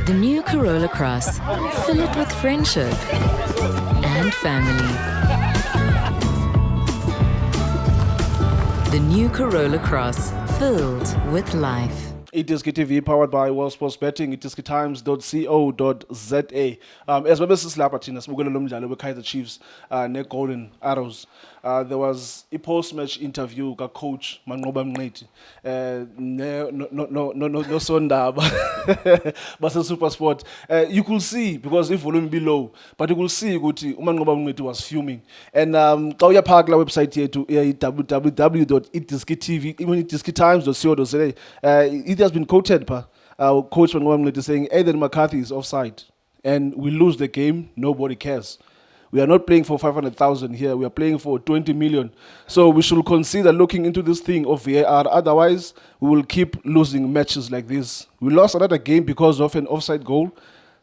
The new Corolla Cross. Fill it with friendship and family. The new Corolla Cross. Filled with life. iDisky TV powered by World Sports Betting, iDiskyTimes.co.za. As well as Slapper Tina, Smuggle Lumjalo with Kaiser Chiefs, ne Golden Arrows. There was a post-match interview with coach Mangoba Mneti. No sonda, but a super sport. You could see, because if volume below, but you could see Mangoba Mneti was fuming. And Kauya Parkla website here to www.iDiskyTV, even iDiskyTimes.co.za. It has been quoted by Coach Mangoba Mneti saying Aidan McCarthy is offside and we lose the game, nobody cares. We are not playing for 500,000 here. We are playing for 20 million. So we should consider looking into this thing of VAR. Otherwise, we will keep losing matches like this. We lost another game because of an offside goal.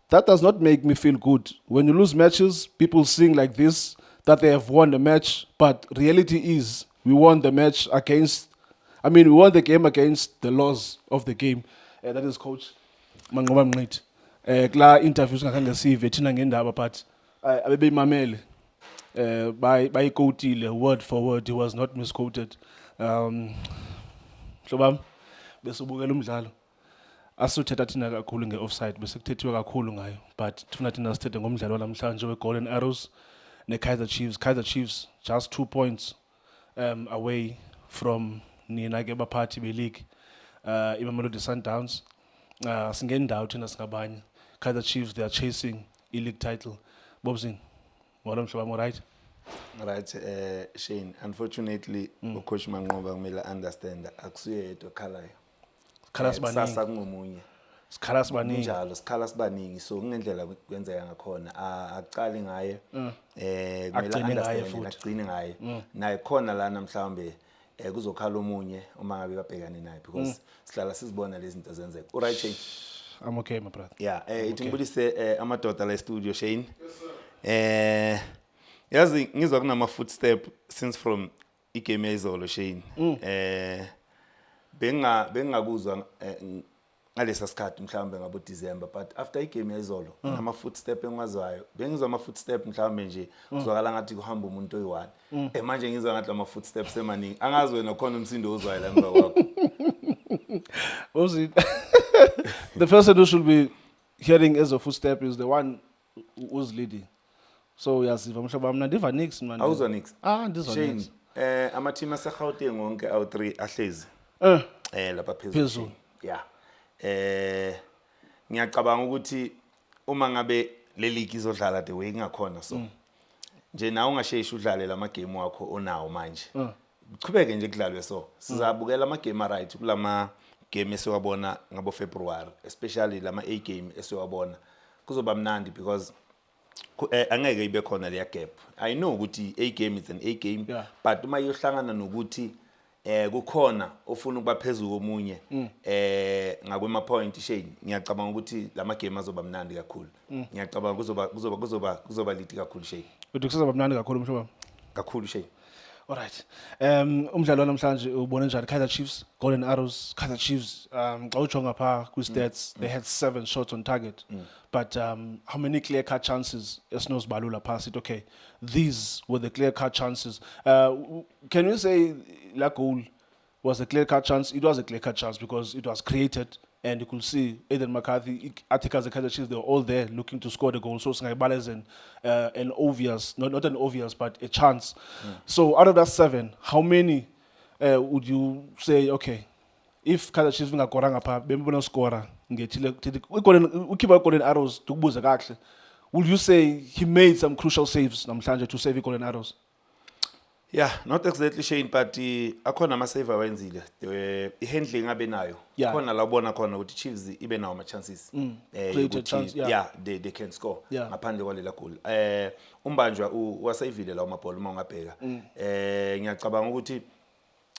That does not make me feel good. When you lose matches, people sing like this, that they have won the match. But reality is, we won the match against, we won the game against the laws of the game. That is Coach Mangoba Mneti. Kla interviews ngakhange sive thina ngendaba but abebeyimamele bayikotile word for word, he was not misquoted. Hlobam bese ubukela umdlalo asuthetha thina kakhulu ngeoffside bese kuthethiwe kakhulu ngayo, but thina sithethe ngomdlalo namhlanje weGolden Arrows neKaizer Chiefs. Kaizer Chiefs just 2 points away from nina ke baphathi beleague, iMamelodi Sundowns. Singendawo thina singabanye. Kaizer Chiefs, they are chasing e-league title. Bobzin, Madam Shabam, right? Right, Shane. Unfortunately, Coach Mangoba kumele understand akusuye yedwa khalayo. Khalas baningi. Sasa kungomunye. Sikhalas baningi. Njalo sikhala sibaningi, so kungendlela kwenzeka ngakhona aqali ngaye kumele understand agcine ngaye naye khona lana mhlambe kuzokhala omunye uma ngabe babhekane naye because sihlala sizibona lezi zinto zenzeka. Alright Shane. I'm okay, my brother. Yeah, ithi ngibulise amadoda la studio Shane. Yazi ngizwa kunama footstep since from igame yezolo Shane. Bengakuzwa ngalesa sikhathi mhlambe ngabo December, but after igame yezolo nama footstep engwazwayo. Bengizwa ama footstep mhlambe nje kuzwakala ngathi kuhamba umuntu oyi1. Manje ngizwa ngathi ama footsteps emaningi. Angazi wena khona umsindo ozwayo la ngemva kwakho. Was it? The person who should be hearing as a footstep is the one who's leading. So yes, if I'm sure I'm not diva nix man. Awuzwa nix. This one. Shane, ama team aseGauteng wonke awu3 ahlezi. Lapha phezulu. Yeah. Ngiyacabanga ukuthi uma ngabe le league izodlala the way ingakhona so. Nje nawe ungasheshi udlale lama game wakho onawo manje. Uqhubeke nje kudlalwe so. Sizabukela ama game right kulama game esiwabona ngabo February, especially lama A game esiwabona. Kuzoba mnandi because angeke ibe khona le gap. I know ukuthi A game is an A game, but uma yohlangana nokuthi kukhona ofuna ukuba phezulu komunye ngakwema point Shane, ngiyacabanga ukuthi lama game azoba mnandi kakhulu. Ngiyacabanga kuzoba lithi kakhulu Shane. Uthi kuzoba mnandi kakhulu mshobam. Kakhulu Shane. All right. Umdlalo namhlanje ubone njani Kaizer Chiefs, Golden Arrows? Kaizer Chiefs xa utsho ngapha kwi-stats they had 7 shots on target. But how many clear-cut chances esinozibalula past it? Okay, these were the clear-cut chances. Can you say that goal was a clear-cut chance? It was a clear-cut chance because it was created and you could see Aidan McCarthy, Atticus, the Kaizer Chiefs, they were all there looking to score the goal. So Singapore is an obvious, not an obvious, but a chance. So out of that 7, how many would you say, okay, if Kaizer Chiefs ngakora ngapha bembona scorer ngethile we keep Golden Arrows to kubuza kahle, would you say he made some crucial saves namhlanje to save Golden Arrows? Yeah, not exactly Shane, but akhona ama save awenzile. I-handling abe nayo. Khona la ubona khona ukuthi Chiefs ibe nawo ama chances. Created chance, they can score. Yeah. Ngaphandle kwalela goal. Umbanjwa wasayivile lawo mabhola uma ungabheka. Ngiyacabanga ukuthi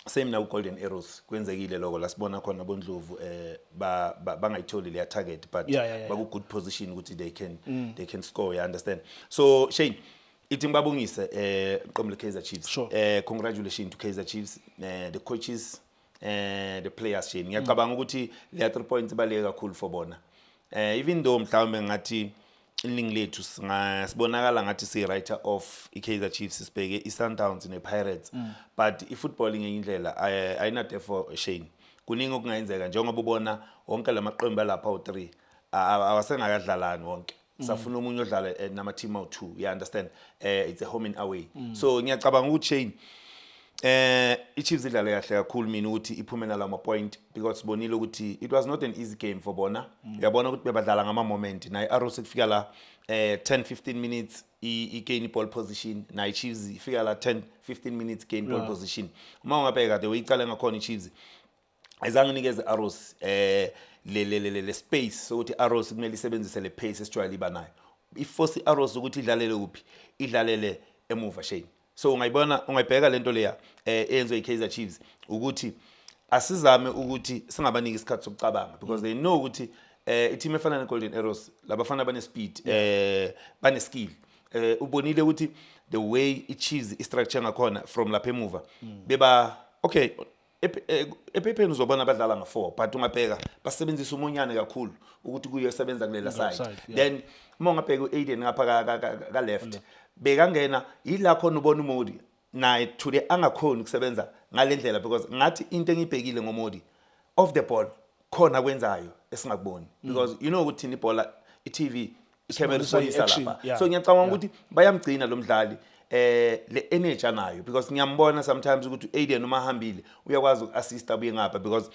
same na Golden Arrows kwenzekile lokho la sibona khona boNdlovu bangayitholi le target, but baku good position ukuthi they can score, you understand. So Shane, ithi ngibabongise Mqomlo Kaizer Chiefs. Sure. Congratulations to Kaizer Chiefs, the coaches, the players Shane. Ngiyacabanga ukuthi le 3 points baleka kakhulu for bona. even though mhlawumbe ngathi iningi lethu sibonakala ngathi si writer of iKaizer Chiefs sibheke iSundowns nePirates but ifootballing ngendlela ayina therefore Shane kuningi okungayenzeka njengoba ubona wonke lamaqembu lapha u3 awasengakadlalani wonke safuna umunye odlala nama team awu2 you understand it's a home and away so ngiyacabanga ukuthi Shane iChiefs idlale kahle kakhulu mina ukuthi iphumela la point because sibonile ukuthi it was not an easy game for bona uyabona ukuthi bebadlala ngama moment na iArrows ifika la 10-15 minutes i-gain ball position na iChiefs ifika la 10-15 minutes gain ball position uma ungabheka the way icala ngakhona iChiefs ayizange nikeze iArrows le space sokuthi iArrows kumele isebenzise le pace esijwayele iba nayo iforce iArrows ukuthi idlalele kuphi idlalele emuva Shane so ungayibheka lento leya eyenziwe iKaizer Chiefs ukuthi asizame ukuthi singabaniki isikhathi sokucabanga because they know ukuthi i-team efana neGolden Arrows labafana bane speed bane skill ubonile ukuthi the way iChiefs istructure ngakhona from lapha emuva beba okay ephepheni uzobona abadlala nga4 but ungabheka basebenzisa umunyane kakhulu ukuthi kuyo sebenza kulela side then uma ungabheka uAiden ngapha ka left bekangena yila khona ubona uModi naye today angakhona ukusebenza ngalendlela because ngathi into engibhekile ngoModi off the ball khona kwenzayo esingakuboni because you know ukuthi ibhola iTV icamera isonisa lapha so ngiyacabanga ukuthi bayamgcina lo mdlali le energy anayo because ngiyambona sometimes ukuthi Aiden uma hambile uyakwazi ukuassist abuye ngapha because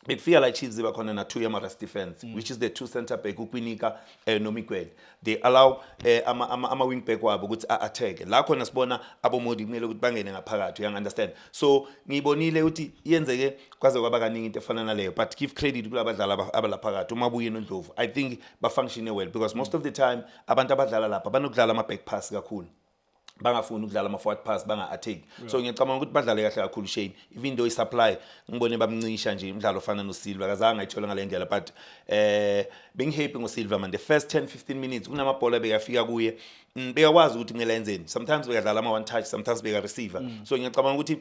bekufika la Chiefs bakhona na 2 yamaras defense which is the 2 center back ukwinika noMiguel they allow ama wing back wabo ukuthi attack la khona sibona abomodi kumele ukuthi bangene ngaphakathi you understand so ngibonile ukuthi yenzeke kwaze kwaba kaningi into efana naleyo but give credit kulabadlali abalaphakathi uMabuye noNdlovu I think ba function well because most of the time abantu abadlala lapha banokudlala ama back pass kakhulu bangafuni ukudlala ama forward pass banga attack so ngiyacabanga ukuthi badlale kahle kakhulu Shane even though isupply ngibone bamncisha nje umdlalo ofana noSilva akazange ayithola ngalendlela but being happy ngoSilva man the first 10-15 minutes kunamabhola bekafika kuye bekakwazi ukuthi kumele enzeni sometimes bekadlala ama one touch sometimes beka receiver so ngiyacabanga ukuthi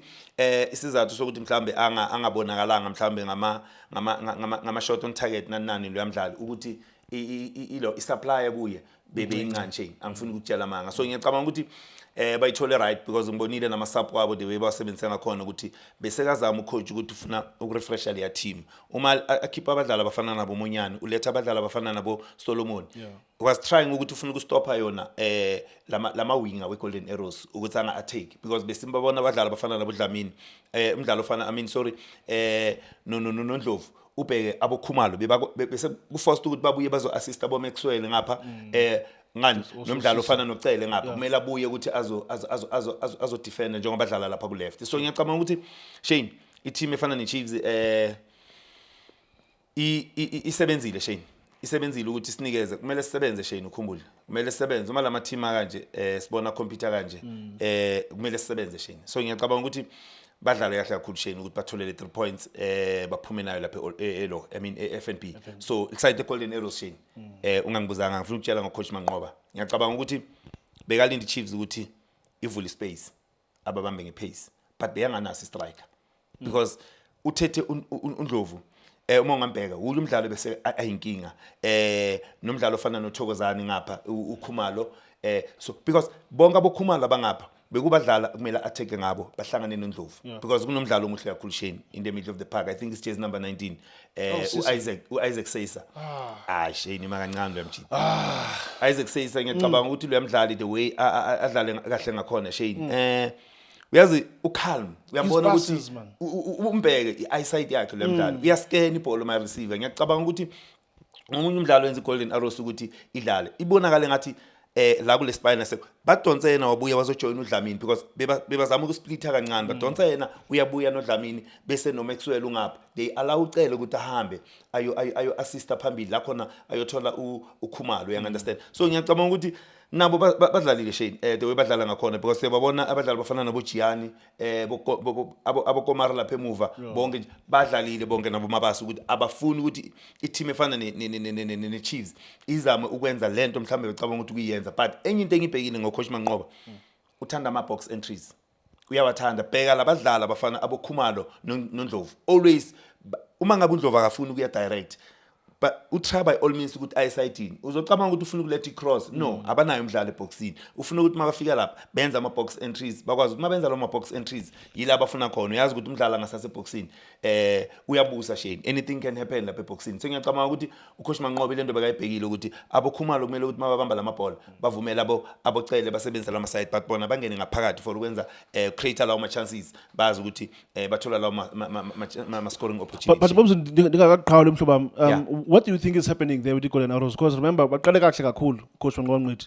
isizathu sokuthi mhlambe angabonakalanga mhlambe ngama shot on target nanani lo yamdlali ukuthi ilo isupply kuye bebe incane Shane angifuni ukutshela manga so ngiyacabanga ukuthi bayithole right because ngibonile nama sub wabo the way basebenzisa ngakhona ukuthi besekazama ucoach ukuthi ufuna ukurefresha leya team uma akhipha abadlali abafana nabo Monyane uletha abadlali abafana nabo Solomon was trying ukuthi ufuna ukustopha yona lama winger weGolden Arrows ukuthi anga attack because besimbabona abadlali abafana nabo Dlamini umdlalo ofana Ndlovu ubheke aboKhumalo bese kuforced ukuthi babuye bazo assist abo Maxwell ngapha ngani nomdlalo ofana noCele ngapha kumele abuye ukuthi azo defend njengoba badlala lapha ku left so ngiyacabanga ukuthi Shane i-team efana neChiefs isebenzile Shane isebenzile ukuthi sinikeze kumele sisebenze Shane ukhumbule kumele sisebenze uma lama team kanje sibona computer kanje kumele sisebenze Shane so ngiyacabanga ukuthi badlale kahle kakhulu Shane ukuthi bathole le 3 points baphume nayo lapha FNB so excited Golden Arrows Shane ungangibuzanga ngifuna ukutshela ngocoach Manqoba ngiyacabanga ukuthi bekalindi Chiefs ukuthi ivule space ababambe ngepace but beyanganasi striker because uthethe uNdlovu uma ungambheka umdlalo bese ayinkinga nomdlalo ofana noThokozani ngapha uKhumalo so because bonke aboKhumalo abangapha bekubadlala kumele attack ngabo bahlangane noNdlovu because kunomdlalo omuhle kakhulu Shane in the middle of the park I think it's jersey number 19 Isaac Seysa Shane makancane lo mjidi Isaac Seysa ngiyacabanga ukuthi lo yamdlali the way adlale kahle ngakhona Shane uyazi uCalm uyambona ukuthi umbheke ieyesight yakhe lo yamdlali uyascan ibhola ma receiver ngiyacabanga ukuthi umunye umdlalo wenza iGolden Arrows ukuthi idlale ibonakala ngathi la kule spine sekho badonsena wabuya bazojoin uDlamini because bebazama ukusplitta kancane badonsena uyabuya noDlamini bese noMaxwell ungapha they allow ucele ukuthi ahambe ayo assista phambili la khona ayothola uKhumalo you understand so ngiyacabanga ukuthi nabo badlalile Shane the way badlala ngakhona because sebabona abadlali bafana nabo Gianni abo Komara lapha emuva bonke badlalile bonke nabo Mabasa ukuthi abafuni ukuthi i-team efana ne Chiefs izame ukwenza lento mhlambe becabanga ukuthi kuyenza but enye into engibhekile ngocoach Manqoba uthanda ama box entries uyawathanda bheka labadlali abafana aboKhumalo noNdlovu always uma ngabe uNdlovu akafuni ukuya direct but utry by all means ukuthi ayisayidini uzocabanga ukuthi ufuna ukuletha icross no abanayo umdlalo eboxini ufuna ukuthi mabafika lapha benza ama box entries bakwazi ukuthi mabenza lo ma box entries yila abafuna khona uyazi ukuthi umdlalo ngasase boxini uyabusa Shane anything can happen lapha eboxini so ngiyacabanga ukuthi ucoach Manqoba lento bekayibhekile ukuthi abokhumalo kumele ukuthi mababamba lama ball bavumele abocele basebenzisa lama side but bona bangene ngaphakathi for ukwenza create lawo ma chances bazi ukuthi bathola lawo ma scoring opportunities but Bobs ndingaqhawula mhlobam what do you think is happening there with the Golden Arrows because remember baqale kahle kakhulu coach Manqoba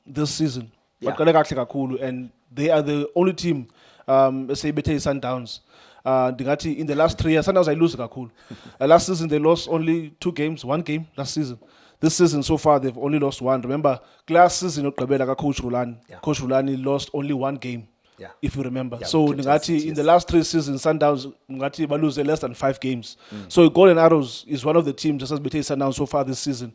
this season baqale kahle kakhulu and they are the only team eseyibethe Sundowns ndingathi in the last 3 years Sundowns ayilose kakhulu last season they lost only 2 games 1 game last season this season so far they've only lost 1 remember last season ogqibela ka coach Rulani lost only 1 game if you remember so ndingathi in the last 3 seasons Sundowns ndingathi ba lose less than 5 games so Golden Arrows is one of the teams just as bethe Sundowns so far this season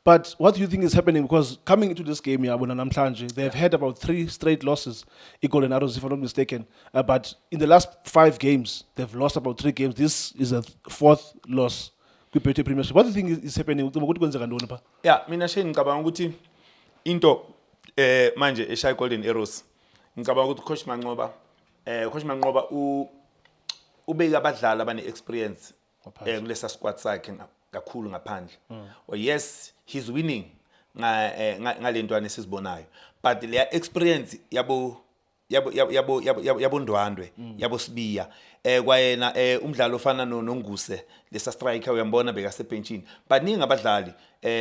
but what do you think is happening because coming into this game yabona namhlanje they've had about 3 straight losses Golden Arrows if I'm not mistaken but in the last 5 games they've lost about 3 games this is a 4th loss kwi-Betway Premiership what do you think is happening ukuthi kwenzeka ntoni pha mina Shane ngicabanga ukuthi into manje eShaya Golden Arrows ngicabanga ukuthi coach Manqoba ubeka abadlali abane experience kulesa squad sakhe kakhulu ngaphandle yes he's winning ngalentwana esizibonayo but le experience yabo Ndwandwe yabo Sibiya kwayena umdlalo ofana noNguse lesa striker uyambona beka sebenchini but ningi abadlali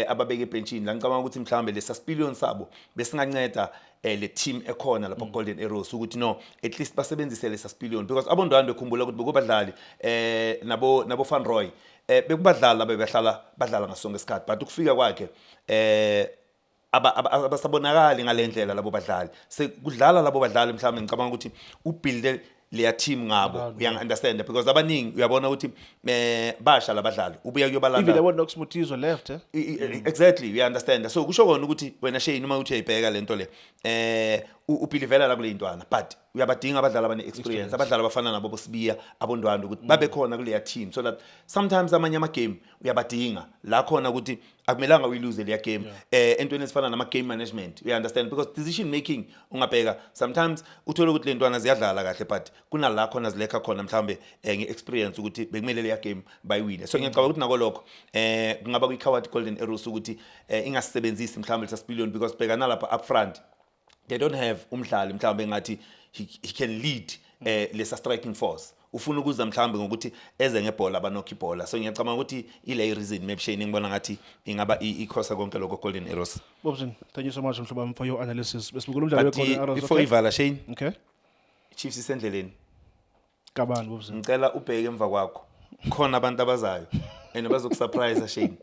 ababeke ebenchini la ngicabanga ukuthi mhlambe lesa spillion sabo besinganceda le team ekhona lapha Golden Arrows ukuthi no at least basebenzise lesa spillion because abondwandwe khumbula ukuthi bekubadlali nabo Van Roy bekubadlala badlala ngasonke isikhathi but ukufika kwakhe abasabonakali ngalendlela labo badlali sekudlala labo badlali mhlawumbe ngicabanga ukuthi ubuild leya team ngabo uya understand because abaningi uyabona ukuthi basha labadlali ubuya kuyobalanda even they want Mutizo left exactly you understand so kusho kona ukuthi wena Shane uma uthi uyibheka lento le ubhilivela la kule intwana but uyabadinga abadlali abane experience abadlali abafana nabo Sibiya abondwandwe ukuthi babe khona kule team so that sometimes amanye ama game uyabadinga la khona ukuthi akumelanga uyilose le game entweni esifana nama game management you understand because decision making ungabheka sometimes uthola ukuthi le ntwana ziyadlala kahle but kunala khona zilekha khona mhlambe ngeexperience ukuthi bekumele le game bayiwile so ngiyacabanga ukuthi nako lokho kungaba kwi-Coward Golden Arrows ukuthi ingasebenzisi mhlambe lesa spillion because bheka nalapha up front they don't have umdlali mhlambe ngathi he can lead lesa striking force ufuna ukuza mhlambe ngokuthi eze ngebhola abanokhi ibhola so ngiyacabanga ukuthi ile reason maybe Shane ngibona ngathi ingaba ikhosa konke lokho Golden Arrows Bobson thank you so much mhlobam for your analysis besibukela umdlalo weGolden Arrows before ivala Shane okay Chiefs isendleleni kabani Bobson ngicela ubheke emva kwakho khona abantu abazayo and bazokusurprise Shane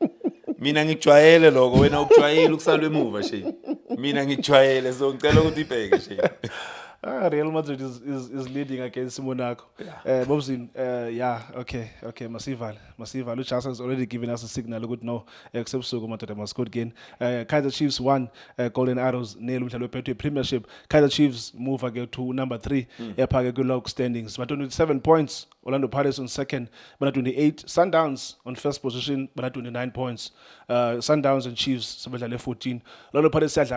mina ngikujwayele lokho wena ukujwayele ukusalwe emuva Shane mina ngikujwayele so ngicela ukuthi ibheke Shane Real Madrid is leading against Monaco. Bobson, okay, Masival. Luchasa has already given us a signal. Good no, except Sugo Madrid must score again. Kaizer Chiefs won. Golden Arrows nail Betway Premiership. Kaizer Chiefs move again to number 3. Good standings. But only 7 points. Orlando Pirates on second, but 28. Sundowns on first position, but 29 points. Sundowns and Chiefs, 14. Orlando Pirates against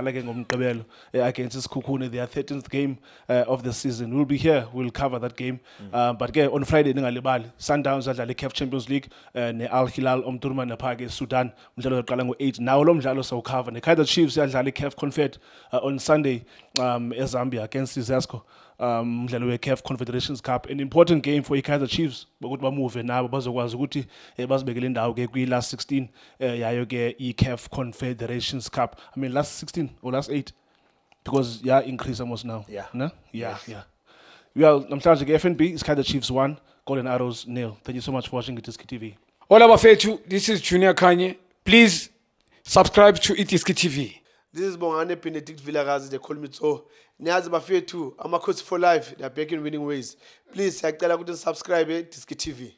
Kukune, their 13th game of the season. We'll be here, we'll cover that game. But on Friday, Sundowns are CAF Champions League, Al Hilal, Omdurman, Napage, Sudan, 8. Now, Lomjalo so cover. The Kaizer Chiefs are CAF Confed on Sunday, Zambia against Zesco. CAF Confederations Cup, an important game for Kaizer Chiefs. But we move now. Bazokwazi ukuthi bazibekele indawo ke kwi last 16 yayo ke CAF Confederations Cup. I mean last 16 or last 8 because increase almost now. Yeah. Well, namhlanje ke FNB is Kaizer Chiefs 1, Golden Arrows 0. Thank you so much for watching Itiski TV. All abafethu, this is Junior Kanye. Please subscribe to Itiski TV. This is Bongane Benedict Villagazi, they call me so. Niyazi bafethu, Amakhosi for life, they are back in winning ways. Please, siyacela ukuthi subscribe Itiski TV.